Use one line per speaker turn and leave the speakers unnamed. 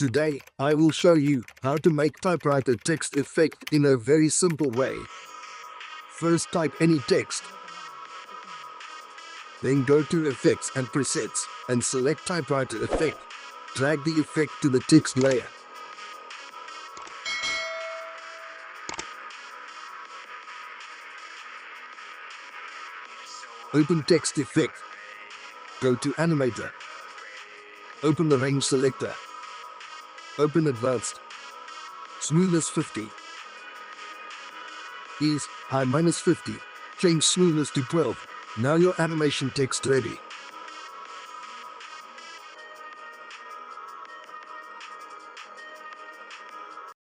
Today, I will show you how to make typewriter text effect in a very simple way. First, type any text. Then go to Effects and Presets and select Typewriter Effect. Drag the effect to the text layer. Open Text Effect. Go to Animator. Open the Range selector. Open Advanced. Smoothness 50. Ease, high -50. Change smoothness to 12. Now your animation text ready.